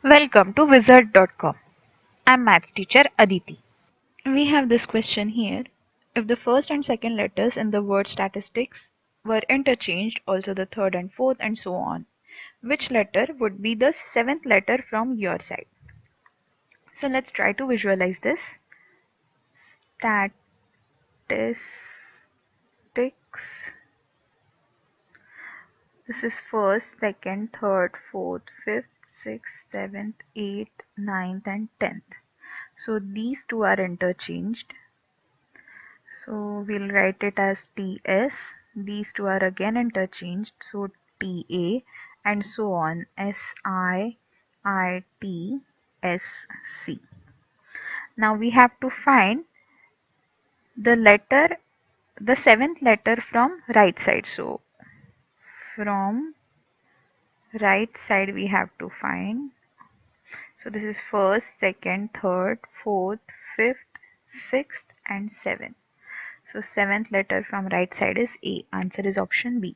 Welcome to wizard.com. I'm maths teacher Aditi. We have this question here. If the first and second letters in the word statistics were interchanged, also the third and fourth and so on, which letter would be the seventh letter from your side? So let's try to visualize this. Statistics. This is first, second, third, fourth, fifth, sixth, seventh, eighth, ninth and tenth. So these two are interchanged. So we'll write it as TS. These two are again interchanged. So TA and so on. SIITSC. Now we have to find the seventh letter from right side. So from right side we have to find. So this is first, second, third, fourth, fifth, sixth and seventh. So seventh letter from right side is A. Answer is option B.